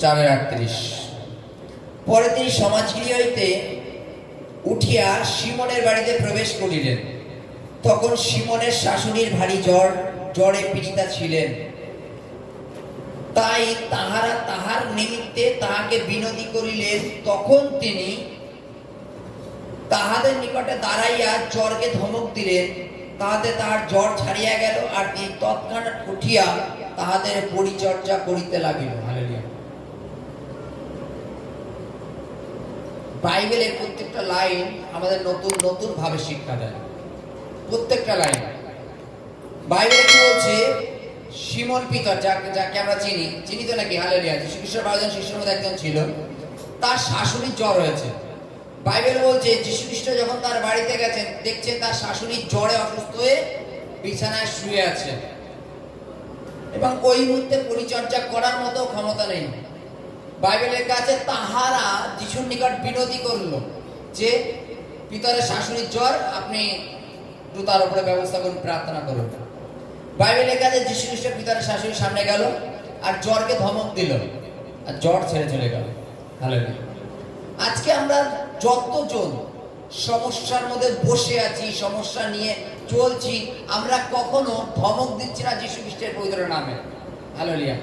4:38। পরে তিনি সমাজগৃহ হইতে উঠিয়া সিমনের বাড়িতে প্রবেশ করিলেন। তখন সিমনের শাশুড়ির ভারী জ্বরে পীড়িতা ছিলেন। তাই তাহারা তাহার নিমিত্তে তাহাকে বিনতি করিলেন। তখন তিনি তাহাদের নিকটে দাঁড়াইয়া জ্বরকে ধমক দিলেন। তাহাতে তাহার জ্বর ছাড়িয়া গেল, আর তিনি তৎক্ষণাৎ উঠিয়া তাহাদের পরিচর্যা করিতে লাগিল। হালেলুয়া। বাইবেলের প্রত্যেকটা লাইন আমাদের নতুন নতুন ভাবে শিক্ষা দেয়। প্রত্যেকটা লাইন বাইবেলে কি বলছে? সিমন পিতর, যাকে আমরা চিনি তো নাকি? হালেলুয়া। যীশু খ্রিস্টের 12 জন শিষ্যের মধ্যে একজন ছিল। তার শাশুড়ির জ্বর হয়েছে। বাইবেল বলছে যীশু খ্রিস্ট যখন তার বাড়িতে গেছেন, দেখছেন তার শাশুড়ির জ্বরে অসুস্থ হয়ে বিছানায় শুয়ে আছে, এবং ওই মুহূর্তে পরিচর্যা করার মতো ক্ষমতা নেই। বাইবেলের কাছে তাহারা যিশুর নিকট বিনতি করলো যে পিতরের শাশুড়ির জ্বর, আপনি একটু তার উপরে ব্যবস্থা করুন, প্রার্থনা করুন। বাইবেলের কাছে যীশু খ্রিস্ট পিতরের শাশুড়ির সামনে গেল আর জ্বরকে ধমক দিল, আর জ্বর ছেড়ে চলে গেল। হালেলুয়া। আজকে আমরা যতজন সমস্যার মধ্যে বসে আছি, সমস্যা নিয়ে চলছি, আমরা কখনো ধমক দিচ্ছি না যীশু খ্রিস্টের পবিত্র নামে। হালেলুয়া।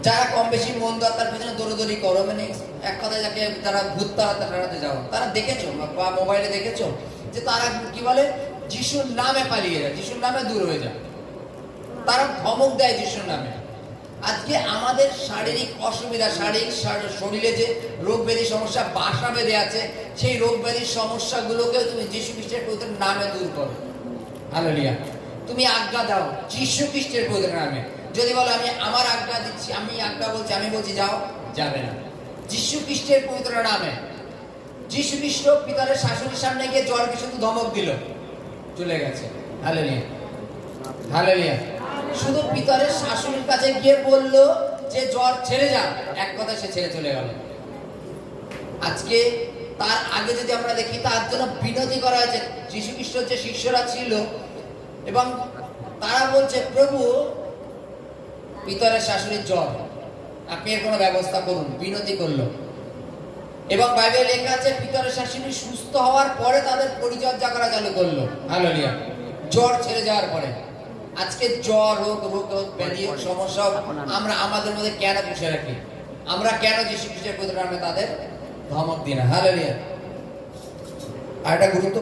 যারা কম বেশি মন্দ আত্মার পেছনে দৌড়দৌড়ি করো, মানে এক কথায় যাকে তারা ভূত তাড়াতে যাও, তারা দেখেছো বা মোবাইলে দেখেছো যে তারা কি বলে? যিশুর নামে পালিয়ে যায়, যিশুর নামে দূর হয়ে যায়, তারা ধমক দেয় যিশুর নামে। আজকে আমাদের শারীরিক অসুবিধা, শরীরে যে রোগ ব্যাধি সমস্যা বাসা বেঁধে আছে, সেই রোগ ব্যাধির সমস্যাগুলোকে তুমি যীশু খ্রিস্টের পবিত্র নামে দূর করো। হালেলুয়া। তুমি আজ্ঞা দাও যীশু খ্রিস্টের পবিত্র নামে। যদি বলো আমি আমার আজ্ঞা দিচ্ছি, আমি আজ্ঞা বলছি, আমি বলছি যাও, যাবে না। যীশু খ্রিস্টের পবিত্র নামে। যীশু খ্রিস্ট পিতরের শাশুড়ির সামনে গিয়ে জ্বরকে শুধু ধমক দিল, চলে গেছে। হালেলুয়া। হালেলুয়া। শুধু পিতরের শাশুড়ির কাছে গিয়ে বলল যে জ্বর ছেড়ে যা, এক কথা সে ছেড়ে চলে গেল। আজকে তার আগে যদি আমরা দেখি, তার জন্য বিনতি করা হয়েছে। যীশু খ্রিস্ট যে শিষ্যরা ছিল এবং তারা বলছে প্রভু পিতরের শাশুড়ির জ্বর, আপনি এর কোনো ব্যবস্থা করুন, বিনতি করলো। এবং বাইবেলে লেখা আছে পিতরের শাশুড়ি সুস্থ হওয়ার পরে তাদের পরিচর্যা করা চালু করলো। হালেলুয়া। জ্বর ছেড়ে যাওয়ার পরে। আজকে জ্বর হোক, রোগ হোক, ব্যাধি হোক, সমস্যা হোক, আমরা আমাদের মধ্যে কেন পুষে রাখি? আমরা কেন যীশু খ্রিস্টের পবিত্র নামে তাদের ধমক দিই না? হালেলুয়া। আর একটা গুরুত্ব